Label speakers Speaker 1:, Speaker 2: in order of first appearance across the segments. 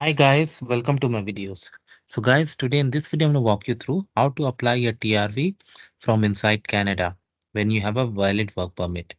Speaker 1: Hi guys, welcome to my videos. So guys, today in this video I'm going to walk you through how to apply your TRV from inside Canada when you have a valid work permit.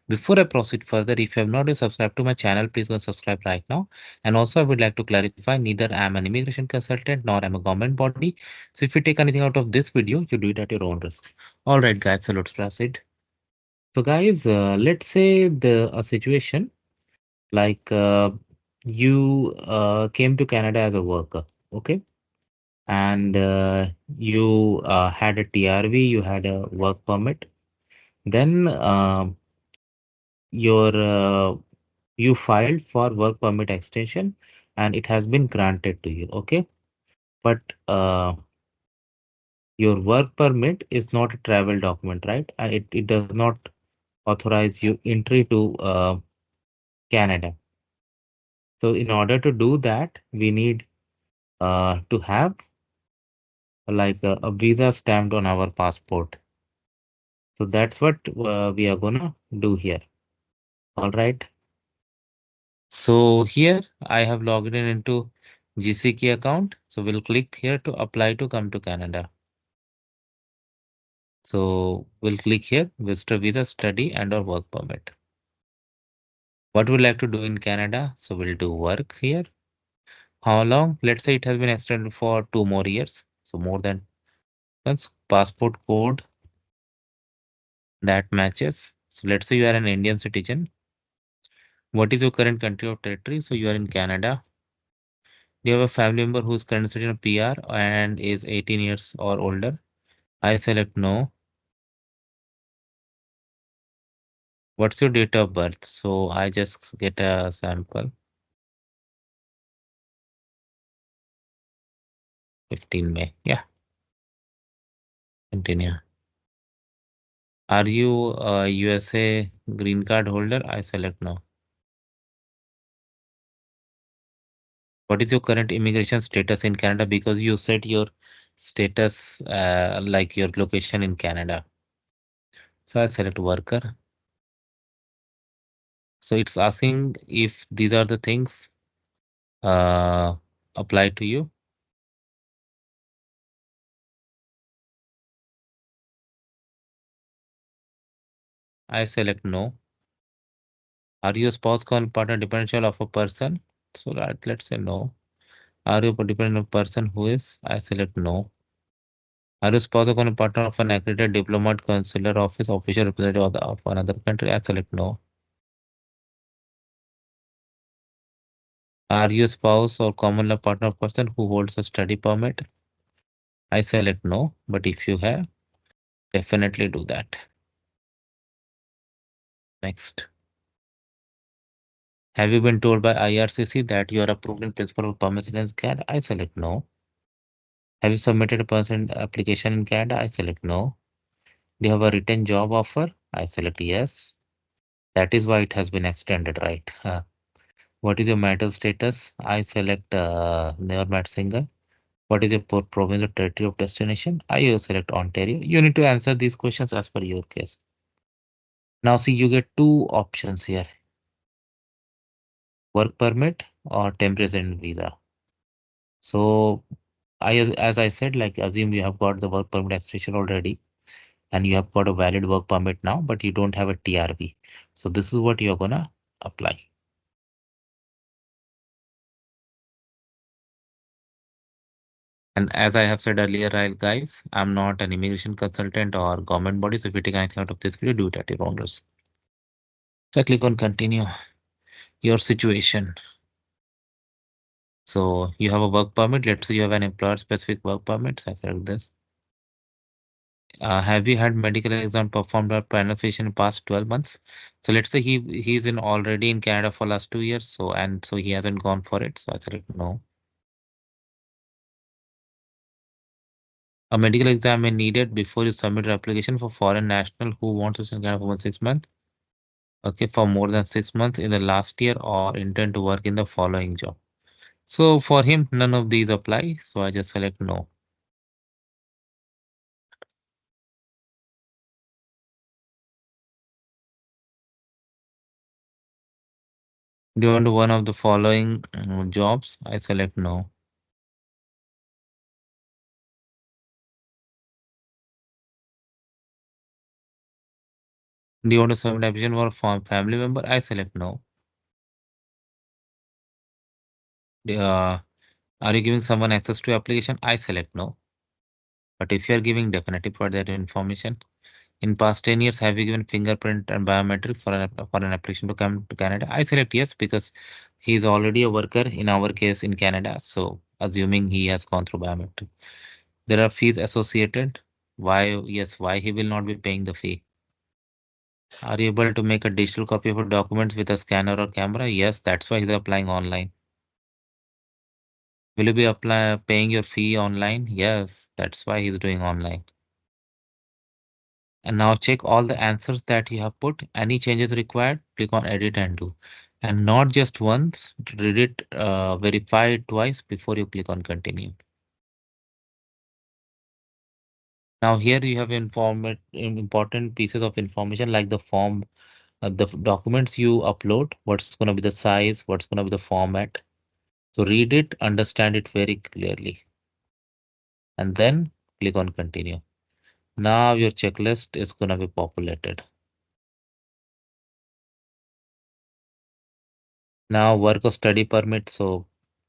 Speaker 1: Before I proceed further, if you have not yet subscribed to my channel, please go and subscribe right now. And also I would like to clarify, neither I am an immigration consultant nor I'm a government body. So if you take anything out of this video, you do it at your own risk. Alright guys, so let's proceed. So guys, let's say a situation like you came to Canada as a worker, okay? And you had a TRV, you had a work permit. Then you filed for work permit extension, and it has been granted to you, okay? But your work permit is not a travel document, right? And it does not authorize you entry to Canada. So in order to do that, we need to have like a visa stamped on our passport. So that's what we are gonna do here. All right. So here I have logged in into GCK account. So we'll click here to apply to come to Canada. So we'll click here, visitor visa, study and or work permit. What we like to do in Canada? So we'll do work here. How long? Let's say it has been extended for 2 more years. So more than once. Passport code that matches. So let's say you are an Indian citizen. What is your current country or territory? So you are in Canada. Do you have a family member who's currently sitting a PR and is 18 years or older? I select no. What's your date of birth? So I just get a sample. 15 May. Yeah, continue. Are you a USA green card holder? I select no. What is your current immigration status in Canada? Because you set your status like your location in Canada. So I select worker. So it's asking if these are the things uh, apply to you. I select no. Are you a spouse, partner, dependent of a person? So let's say no. Are you a dependent person who is? I select no. Are you spouse or partner of an accredited diplomat, consular office, official representative of another country? I select no. Are you a spouse or common law partner of person who holds a study permit? I select no. But if you have, definitely do that. Next. Have you been told by IRCC that you are approved in principle of permission in Canada? I select no. Have you submitted a person application in Canada? I select no. Do you have a written job offer? I select yes. That is why it has been extended, right? What is your marital status? I select never met single. What is your province or territory of destination? I select Ontario. You need to answer these questions as per your case. Now see, you get two options here. Work permit or temporary resident visa. So as I said, like assume you have got the work permit extension already and you have got a valid work permit now, but you don't have a TRV. So this is what you're gonna apply. And as I have said earlier, right, guys, I'm not an immigration consultant or government body. So if you take anything out of this video, do it at your own risk. So I click on continue your situation. So you have a work permit. Let's say you have an employer specific work permit. So I select this. Have you had medical exam performed or panel in past 12 months? So let's say he's in already in Canada for last 2 years. So he hasn't gone for it. So I select no. A medical exam is needed before you submit your application for foreign national who wants to stay in Canada for 6 months. Okay, for more than 6 months in the last year or intend to work in the following job. So for him, none of these apply. So I just select no. Do you want one of the following jobs? I select no. Do you want to submit application for a family member? I select no. Uh, are you giving someone access to your application? I select no. But if you are giving, definitely provide that information. In past 10 years, have you given fingerprint and biometric for an application to come to Canada? I select yes because he is already a worker in our case in Canada. So assuming he has gone through biometric. There are fees associated. Why? Yes, why he will not be paying the fee? Are you able to make a digital copy of a document with a scanner or camera? Yes, that's why he's applying online. Will you be paying your fee online? Yes, that's why he's doing online. And now check all the answers that you have put. Any changes required, click on edit and do. And not just once, read it, verify it twice before you click on continue. Now here you have important pieces of information like the form, the documents you upload, what's going to be the size, what's going to be the format. So read it, understand it very clearly, and then click on continue. Now your checklist is going to be populated. Now work or study permit. So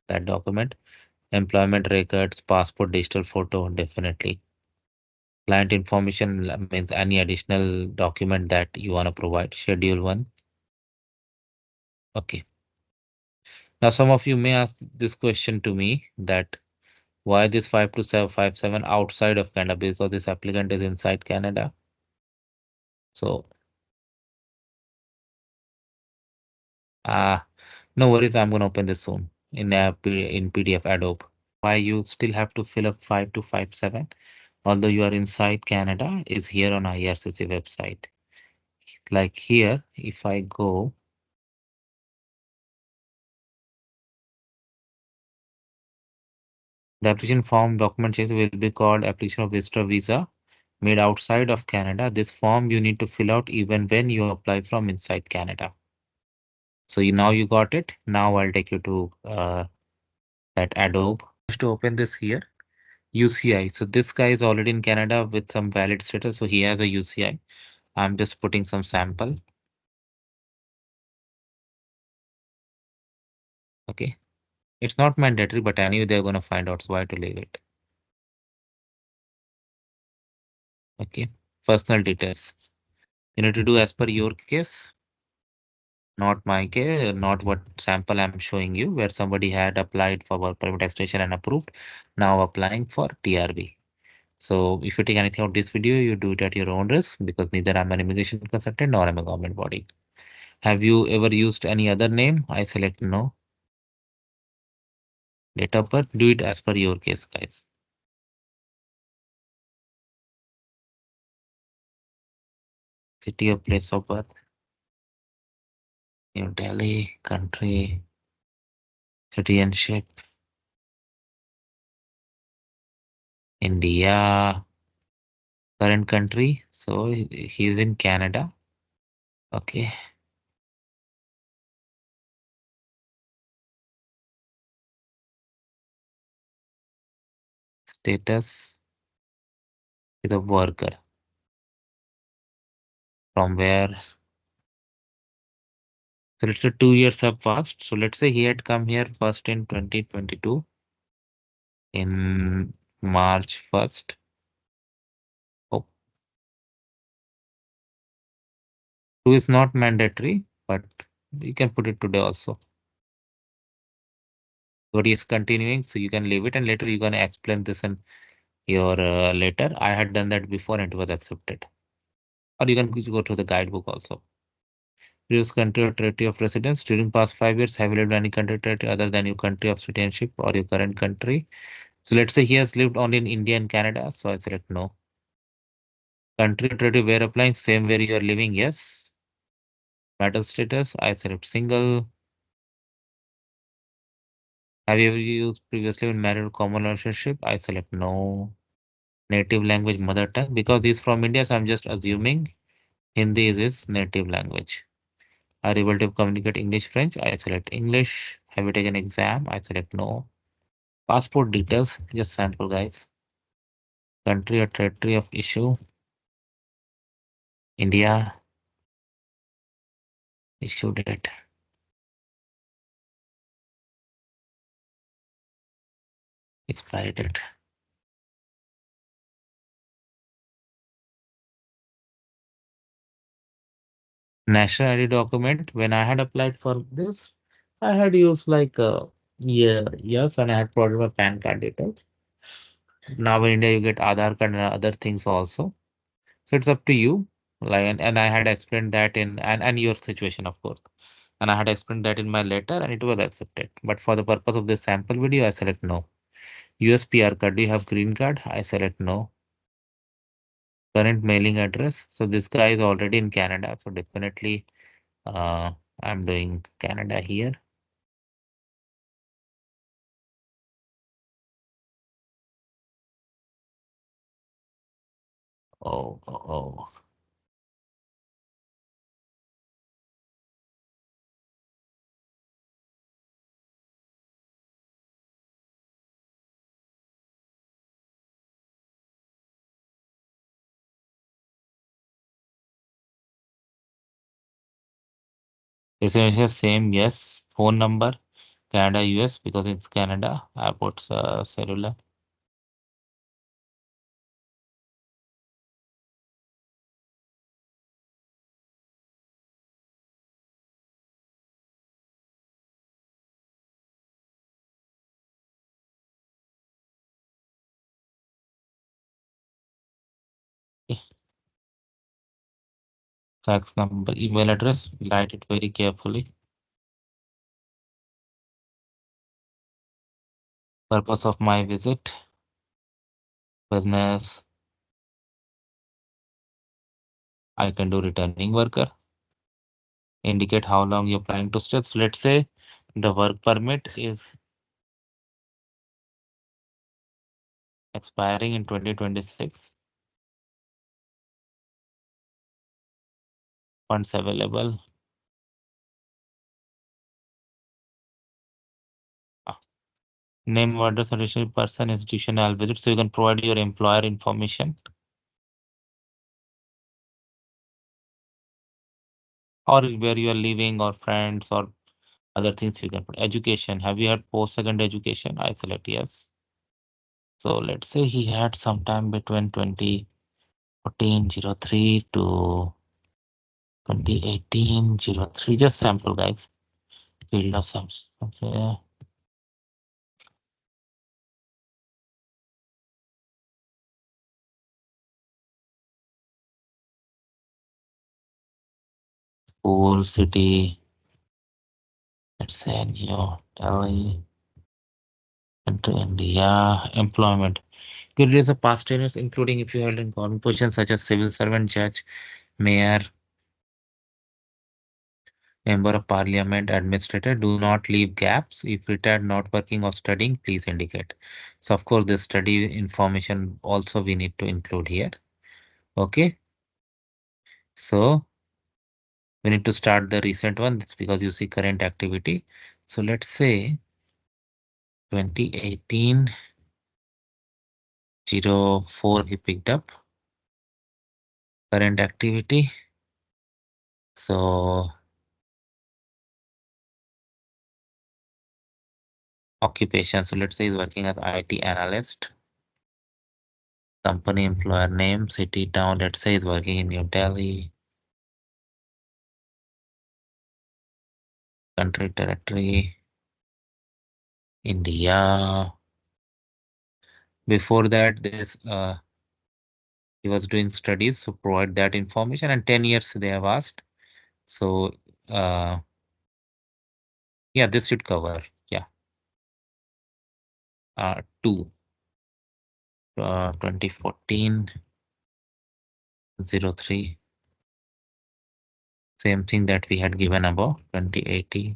Speaker 1: that document, employment records, passport, digital photo, definitely. Client information means any additional document that you want to provide. Schedule one. Okay. Now some of you may ask this question to me that why this 5257 outside of Canada because this applicant is inside Canada. So no worries, I'm gonna open this soon in PDF Adobe. Why you still have to fill up 5257, although you are inside Canada, is here on IRCC website. Like here, if I go, the application form document check will be called application of visitor visa made outside of Canada. This form you need to fill out even when you apply from inside Canada. So now you got it. Now I'll take you to that Adobe. Just to open this here, UCI. So this guy is already in Canada with some valid status. So he has a UCI. I'm just putting some sample. Okay. It's not mandatory, but anyway, they're going to find out. So why to leave it? Okay. Personal details. You need to do as per your case, not my case, not what sample I'm showing you, where somebody had applied for work permit extension and approved, now applying for TRV. So if you take anything out this video, you do it at your own risk because neither I'm an immigration consultant nor I'm a government body. Have you ever used any other name? I select no. Date of birth, do it as per your case, guys. City or place of birth, New Delhi, country, citizenship, India, current country. So he's in Canada. Okay. Status is a worker. From where? So let's say 2 years have passed. So let's say he had come here first in 2022 in March 1st. Oh, two is not mandatory, but you can put it today also. But he is continuing, so you can leave it and later you're gonna explain this in your letter. I had done that before and it was accepted. Or you can go to the guidebook also. Previous country or territory of residence during past 5 years, have you lived in any country or territory other than your country of citizenship or your current country? So let's say he has lived only in India and Canada, so I select no. Country or territory where applying, same where you are living, yes. Marital status, I select single. Have you ever used previously in married or common relationship? I select no. Native language, mother tongue, because he's from India, so I'm just assuming Hindi is his native language. Are able to communicate English, French? I select English. Have you taken exam? I select no. Passport details, just sample guys. Country or territory of issue, India. Issue date, expiry date. National ID document, when I had applied for this, I had used like yeah, yes, and I had provided my PAN card details. Now in India, you get Aadhaar card and other things also. So it's up to you. Like, and I had explained that and your situation, of course. And I had explained that in my letter and it was accepted. But for the purpose of this sample video, I select no. USPR card, do you have green card? I select no. Current mailing address. So this guy is already in Canada. So definitely uh, I'm doing Canada here. Oh, oh, oh. Essentially same, yes. Phone number, Canada, US, because it's Canada. I put cellular. Okay. Fax number, email address, write it very carefully. Purpose of my visit, business. I can do returning worker. Indicate how long you're planning to stay. So let's say the work permit is expiring in 2026. Funds available. Ah, name, address, additional person, institution, I'll visit. So you can provide your employer information or where you are living or friends or other things you can put. Education. Have you had post-secondary education? I select yes. So let's say he had sometime between 2014-03 to 2018-03. Just sample guys. Field of some. Okay. School, city, let's say New Delhi, country, India, employment. Could raise a past tenures, including if you held in government positions such as civil servant, judge, mayor, member of parliament, administrator. Do not leave gaps. If retired, not working or studying, please indicate. So of course, this study information also we need to include here. Okay. So we need to start the recent one. That's because you see current activity. So let's say 2018 04 he picked up current activity. So occupation. So let's say he's working as IT analyst. Company employer name, city, town. Let's say he's working in New Delhi. Country, territory, India. Before that, this he was doing studies, so provide that information. And 10 years they have asked. So yeah, this should cover. Yeah, 2 2014 03. Same thing that we had given above 2018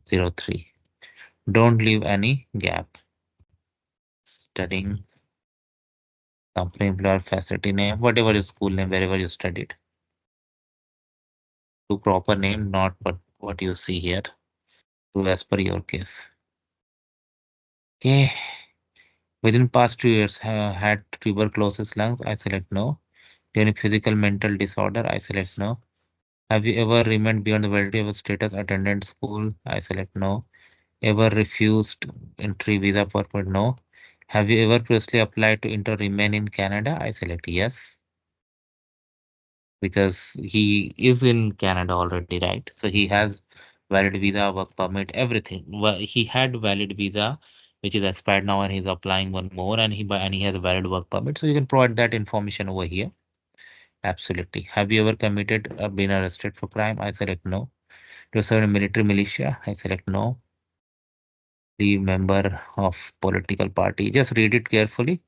Speaker 1: 03. Don't leave any gap. Studying, company employer, facility name, whatever your school name, wherever you studied. to proper name, not what you see here, to as per your case. Okay. Within past 2 years, had tuberculosis lungs, I select no. Any physical mental disorder, I select no. Have you ever remained beyond the validity of a status attendant school? I select no. Ever refused entry visa permit? No. Have you ever previously applied to enter remain in Canada? I select yes, because he is in Canada already, right? So he has valid visa, work permit, everything. Well, he had valid visa, which is expired now, and he's applying one more, and he has a valid work permit. So you can provide that information over here. Absolutely. Have you ever committed or been arrested for crime? I select no. Do you serve in military militia? I select no. The member of political party. Just read it carefully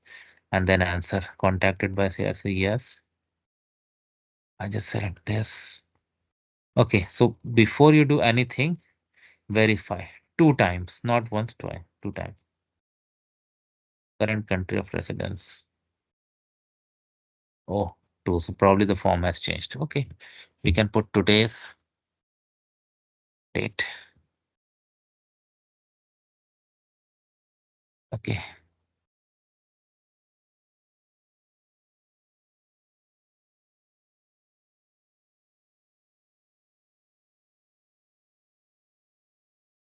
Speaker 1: and then answer. Contacted by CRC? Yes. I just select this. Okay, so before you do anything, verify 2 times, not once, twice, 2 times. Current country of residence. Oh, two. So probably the form has changed. Okay, we can put today's date. Okay.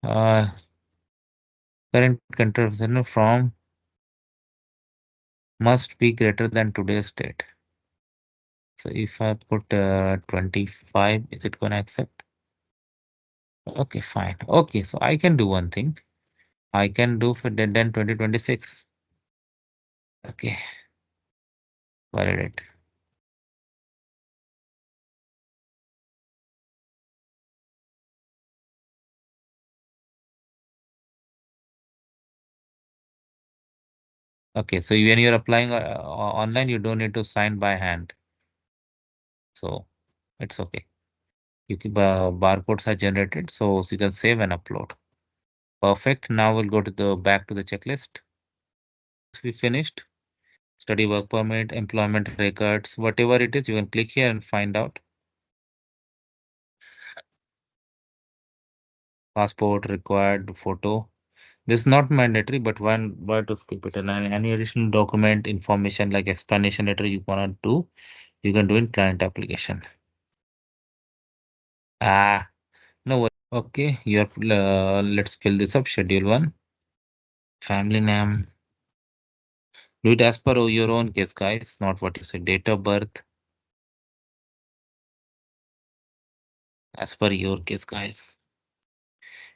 Speaker 1: Uh, Current country of residence from must be greater than today's date. So if I put 25, is it going to accept? Okay, fine. Okay, so I can do one thing. I can do for then 2026. Okay, validate. Okay, so when you're applying online, you don't need to sign by hand. So it's okay. You can, barcodes are generated, so you can save and upload. Perfect. Now we'll go to the back to the checklist. We finished. Study work permit, employment records, whatever it is, you can click here and find out. Passport required photo. This is not mandatory, but one why to skip it. And any additional document information like explanation letter you wanna do, you can do in client application. Ah, no worry. Okay, you're let's fill this up. Schedule one. Family name. Do it as per your own case, guys, not what you say. Date of birth, as per your case, guys.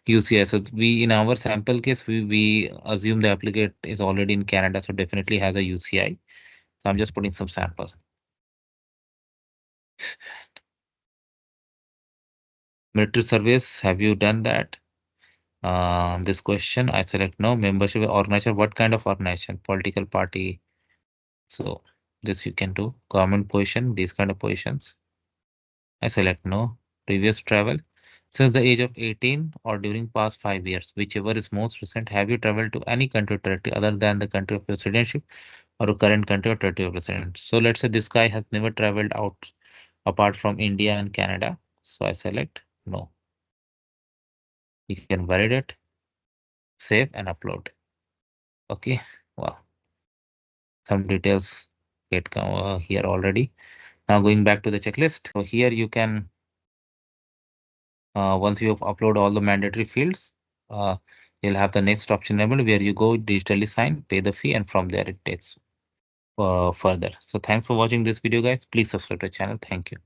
Speaker 1: UCI. So we in our sample case, we assume the applicant is already in Canada, so definitely has a UCI. So I'm just putting some sample. Military service, have you done that? This question, I select no. Membership organization, what kind of organization? Political party. So this you can do. Government position, these kind of positions. I select no. Previous travel. Since the age of 18 or during past 5 years, whichever is most recent, have you traveled to any country or territory other than the country of your citizenship or a current country or territory of residence? So let's say this guy has never traveled out apart from India and Canada. So I select no. You can validate, save and upload. Okay. Well, some details get here already. Now going back to the checklist. So here you can, once you have upload all the mandatory fields, uh, you'll have the next option enabled where you go digitally sign, pay the fee, and from there it takes further. So thanks for watching this video, guys. Please subscribe to the channel. Thank you.